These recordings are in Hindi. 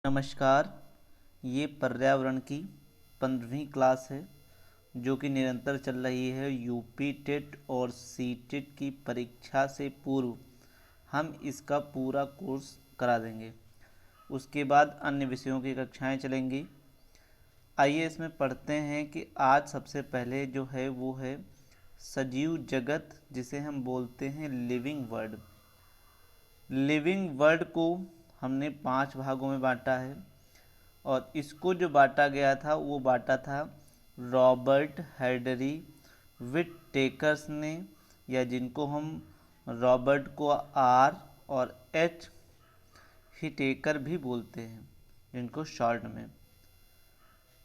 नमस्कार। ये पर्यावरण की 15वीं क्लास है जो कि निरंतर चल रही है। यूपी टेट और सी टेट की परीक्षा से पूर्व हम इसका पूरा कोर्स करा देंगे। उसके बाद अन्य विषयों की कक्षाएं चलेंगी। आइए इसमें पढ़ते हैं कि आज सबसे पहले जो है वो है सजीव जगत, जिसे हम बोलते हैं लिविंग वर्ल्ड। लिविंग वर्ल्ड को हमने 5 भागों में बांटा है और इसको जो बांटा गया था वो बांटा था रॉबर्ट हैडरी विटेकर्स ने, या जिनको हम रॉबर्ट को आर और एच हिटेकर भी बोलते हैं, जिनको शॉर्ट में।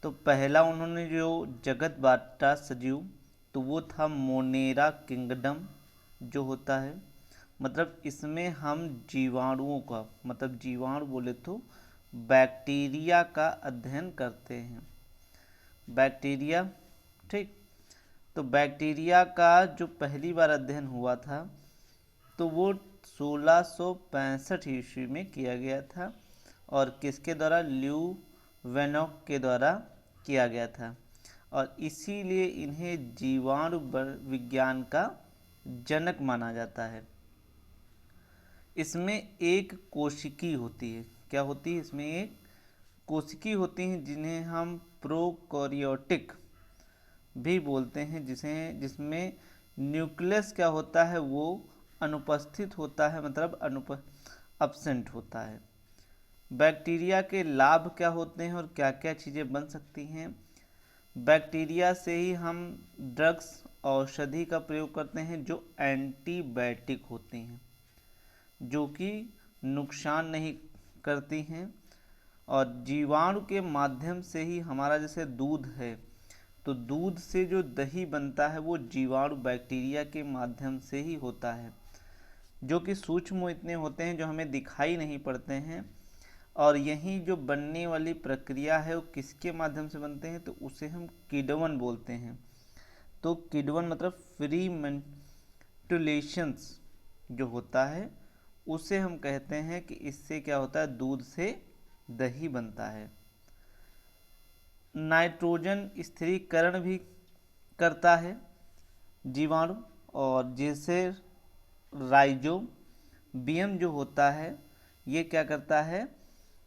तो पहला उन्होंने जो जगत बांटा सजीव, तो वो था मोनेरा किंगडम जो होता है। मतलब इसमें हम जीवाणुओं का, मतलब जीवाणु बोले तो बैक्टीरिया का अध्ययन करते हैं। बैक्टीरिया, ठीक। तो बैक्टीरिया का जो पहली बार अध्ययन हुआ था तो वो 1665 ईस्वी में किया गया था और किसके द्वारा? ल्यू वेनॉक के द्वारा किया गया था और इसीलिए इन्हें जीवाणु विज्ञान का जनक माना जाता है। इसमें एक कोशिकी होती है। क्या होती है? इसमें एक कोशिकी होती हैं जिन्हें हम प्रोकैरियोटिक भी बोलते हैं, जिसमें न्यूक्लियस क्या होता है, वो अनुपस्थित होता है, मतलब अब्सेंट होता है। बैक्टीरिया के लाभ क्या होते हैं और क्या क्या चीज़ें बन सकती हैं? बैक्टीरिया से ही हम ड्रग्स, औषधि का प्रयोग करते हैं जो एंटीबायोटिक होती हैं, जो कि नुकसान नहीं करती हैं। और जीवाणु के माध्यम से ही हमारा जैसे दूध है, तो दूध से जो दही बनता है वो जीवाणु बैक्टीरिया के माध्यम से ही होता है, जो कि सूक्ष्म इतने होते हैं जो हमें दिखाई नहीं पड़ते हैं। और यही जो बनने वाली प्रक्रिया है वो किसके माध्यम से बनते हैं? तो उसे हम किण्वन बोलते हैं। तो किण्वन मतलब फर्मेंटेशंस जो होता है उसे हम कहते हैं कि इससे क्या होता है, दूध से दही बनता है। नाइट्रोजन स्थिरीकरण भी करता है जीवाणु, और जैसे राइजोबियम जो होता है ये क्या करता है,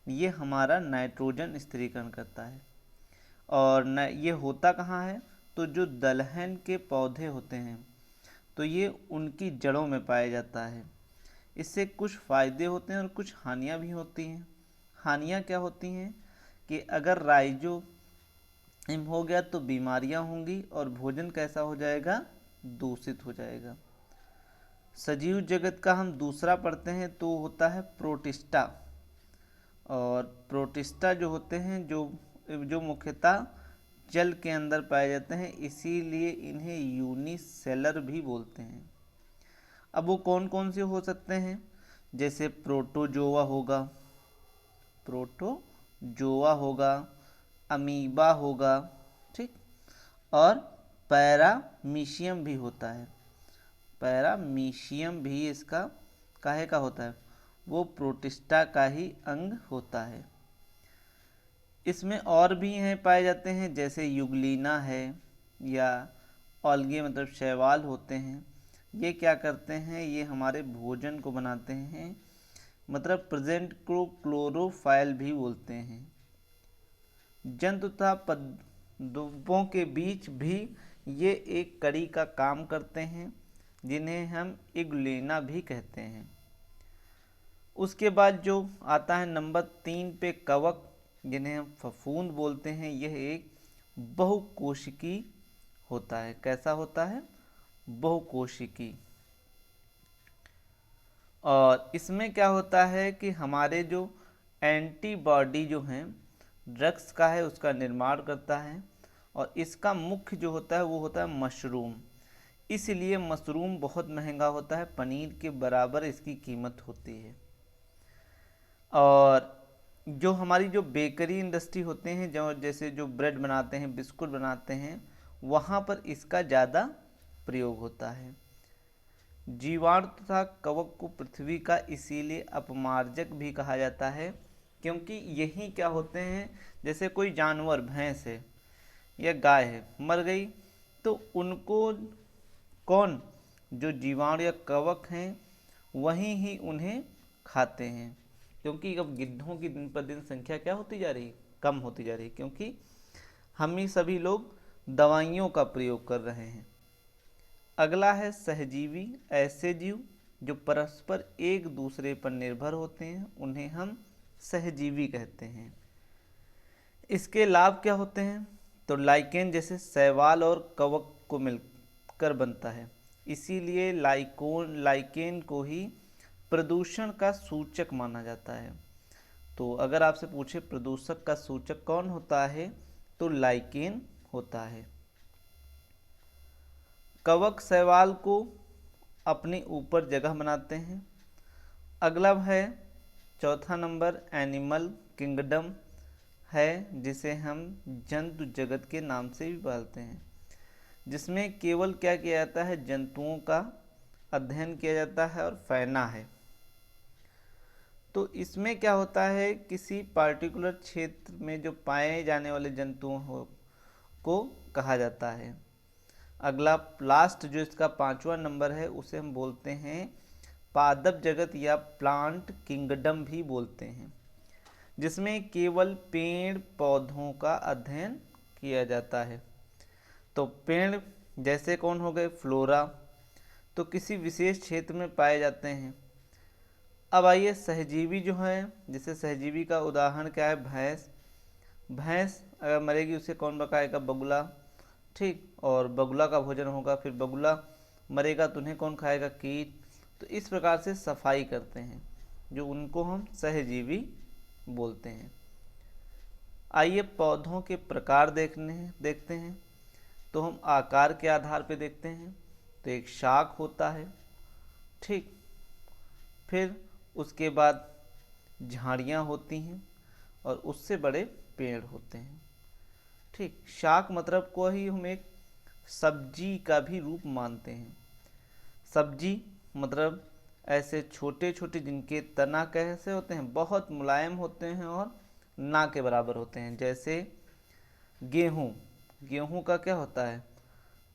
ये हमारा नाइट्रोजन स्थिरीकरण करता है। और ये होता कहाँ है? तो जो दलहन के पौधे होते हैं तो ये उनकी जड़ों में पाया जाता है। इससे कुछ फ़ायदे होते हैं और कुछ हानियाँ भी होती हैं। हानियाँ क्या होती हैं कि अगर राइजोबियम हो गया तो बीमारियां होंगी और भोजन कैसा हो जाएगा? दूषित हो जाएगा। सजीव जगत का हम दूसरा पढ़ते हैं तो होता है प्रोटिस्टा। और प्रोटिस्टा जो होते हैं जो जो मुख्यतः जल के अंदर पाए जाते हैं, इसीलिए इन्हें यूनिसेलर भी बोलते हैं। अब वो कौन कौन से हो सकते हैं? जैसे प्रोटोजोआ होगा, अमीबा होगा, ठीक। और पैरामीशियम भी होता है। पैरामीशियम भी इसका काहे का होता है? वो प्रोटिस्टा का ही अंग होता है। इसमें और भी हैं पाए जाते हैं, जैसे युगलीना है या ऑल्गे मतलब शैवाल होते हैं। ये क्या करते हैं? ये हमारे भोजन को बनाते हैं, मतलब प्रेजेंट को क्लोरोफाइल भी बोलते हैं। जंतु तथा पदों के बीच भी ये एक कड़ी का काम करते हैं, जिन्हें हम इग्लेना भी कहते हैं। उसके बाद जो आता है नंबर 3 पे कवक, जिन्हें हम फफूंद बोलते हैं। यह एक बहुकोशिकी होता है। कैसा होता है? बहुकोशिकी। और इसमें क्या होता है कि हमारे जो एंटीबॉडी जो हैं ड्रग्स का है उसका निर्माण करता है, और इसका मुख्य जो होता है वो होता है मशरूम। इसलिए मशरूम बहुत महंगा होता है, पनीर के बराबर इसकी कीमत होती है। और जो हमारी जो बेकरी इंडस्ट्री होते हैं, जो जैसे जो ब्रेड बनाते हैं, बिस्कुट बनाते हैं, वहाँ पर इसका ज़्यादा प्रयोग होता है। जीवाणु तथा कवक को पृथ्वी का इसीलिए अपमार्जक भी कहा जाता है, क्योंकि यही क्या होते हैं, जैसे कोई जानवर भैंस है या गाय है मर गई, तो उनको कौन, जो जीवाणु या कवक हैं वही ही उन्हें खाते हैं। क्योंकि अब गिद्धों की दिन पर दिन संख्या क्या होती जा रही है, कम होती जा रही है, क्योंकि हम ही सभी लोग दवाइयों का प्रयोग कर रहे हैं। अगला है सहजीवी, ऐसे जीव जो परस्पर एक दूसरे पर निर्भर होते हैं उन्हें हम सहजीवी कहते हैं। इसके लाभ क्या होते हैं, तो लाइकेन जैसे शैवाल और कवक को मिलकर बनता है, इसीलिए लाइकेन को ही प्रदूषण का सूचक माना जाता है। तो अगर आपसे पूछे प्रदूषक का सूचक कौन होता है, तो लाइकेन होता है। कवक शैवाल को अपने ऊपर जगह बनाते हैं। अगला है चौथा नंबर एनिमल किंगडम है, जिसे हम जंतु जगत के नाम से भी पालते हैं, जिसमें केवल क्या किया जाता है, जंतुओं का अध्ययन किया जाता है और फैना है। तो इसमें क्या होता है, किसी पार्टिकुलर क्षेत्र में जो पाए जाने वाले जंतुओं को कहा जाता है। अगला लास्ट जो इसका 5वां नंबर है उसे हम बोलते हैं पादप जगत या प्लांट किंगडम भी बोलते हैं, जिसमें केवल पेड़ पौधों का अध्ययन किया जाता है। तो पेड़ जैसे कौन हो गए, फ्लोरा, तो किसी विशेष क्षेत्र में पाए जाते हैं। अब आइए सहजीवी जो है, जैसे सहजीवी का उदाहरण क्या है, भैंस। भैंस अगर मरेगी उसे कौन पकाएगा, बगुला, ठीक, और बगुला का भोजन होगा, फिर बगुला मरेगा तो उन्हें कौन खाएगा, कीट। तो इस प्रकार से सफाई करते हैं, जो उनको हम सहजीवी बोलते हैं। आइए पौधों के प्रकार देखते हैं। तो हम आकार के आधार पे देखते हैं, तो एक शाख होता है, ठीक, फिर उसके बाद झाड़ियाँ होती हैं और उससे बड़े पेड़ होते हैं, ठीक। शाख मतलब को ही हम एक सब्जी का भी रूप मानते हैं। सब्जी मतलब ऐसे छोटे छोटे जिनके तना कैसे होते हैं, बहुत मुलायम होते हैं और ना के बराबर होते हैं। जैसे गेहूँ, गेहूँ का क्या होता है,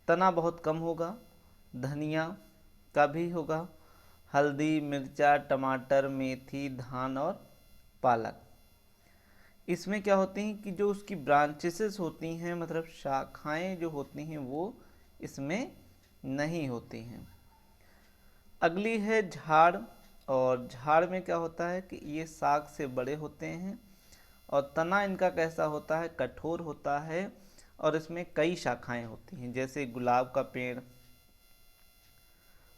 तना बहुत कम होगा। धनिया का भी होगा, हल्दी, मिर्चा, टमाटर, मेथी, धान और पालक। इसमें क्या होती हैं कि जो उसकी ब्रांचेसेस होती हैं, मतलब शाखाएं जो होती हैं, वो इसमें नहीं होती हैं। अगली है झाड़, और झाड़ में क्या होता है कि ये शाख से बड़े होते हैं और तना इनका कैसा होता है, कठोर होता है, और इसमें कई शाखाएं होती हैं। जैसे गुलाब का पेड़,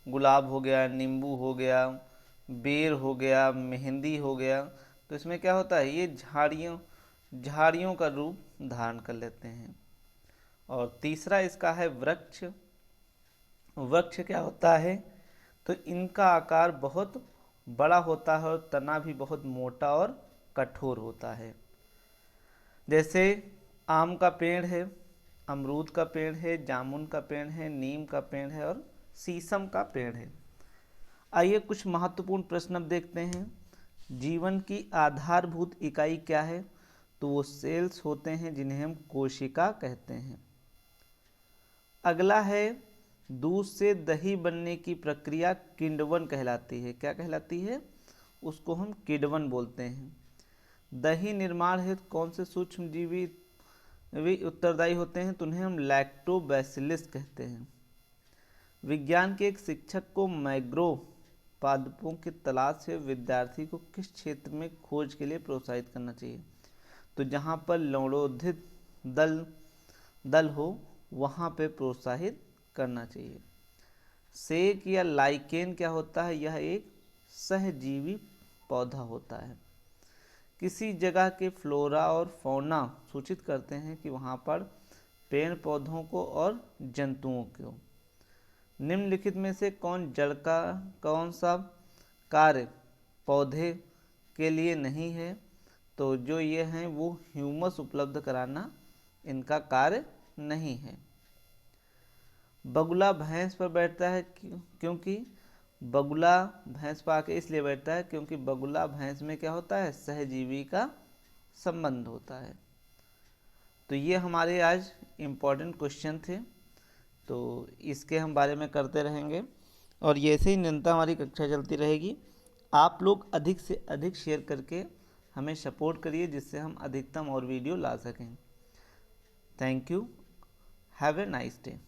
गुलाब हो गया, नींबू हो गया, बेर हो गया, मेहंदी हो गया। तो इसमें क्या होता है, ये झाड़ियों का रूप धारण कर लेते हैं। और तीसरा इसका है वृक्ष। वृक्ष क्या होता है, तो इनका आकार बहुत बड़ा होता है और तना भी बहुत मोटा और कठोर होता है। जैसे आम का पेड़ है, अमरूद का पेड़ है, जामुन का पेड़ है, नीम का पेड़ है और शीशम का पेड़ है। आइए कुछ महत्वपूर्ण प्रश्न अब देखते हैं। जीवन की आधारभूत इकाई क्या है, तो वो सेल्स होते हैं, जिन्हें हम कोशिका कहते हैं। अगला है दूध से दही बनने की प्रक्रिया किण्वन कहलाती है। क्या कहलाती है, उसको हम किण्वन बोलते हैं। दही निर्माण हेतु कौन से सूक्ष्म जीवी उत्तरदायी होते हैं, तो उन्हें हम लैक्टोबैसिलस कहते हैं। विज्ञान के एक शिक्षक को मैग्रो पादपों की तलाश से विद्यार्थी को किस क्षेत्र में खोज के लिए प्रोत्साहित करना चाहिए, तो जहाँ पर लौणोद्भिद दल हो वहाँ पे प्रोत्साहित करना चाहिए। सेक या लाइकेन क्या होता है, यह एक सहजीवी पौधा होता है। किसी जगह के फ्लोरा और फौना सूचित करते हैं कि वहाँ पर पेड़ पौधों को और जंतुओं को। निम्नलिखित में से कौन सा कार्य पौधे के लिए नहीं है, तो जो ये हैं वो ह्यूमस उपलब्ध कराना इनका कार्य नहीं है। बगुला भैंस पर बैठता है क्योंकि बगुला भैंस पर आके इसलिए बैठता है क्योंकि बगुला भैंस में क्या होता है, सहजीवी का संबंध होता है। तो ये हमारे आज इम्पोर्टेंट क्वेश्चन थे, तो इसके हम बारे में करते रहेंगे और ये ऐसे ही निरंतर हमारी कक्षा चलती रहेगी। आप लोग अधिक से अधिक शेयर करके हमें सपोर्ट करिए जिससे हम अधिकतम और वीडियो ला सकें। Thank you, have a nice day.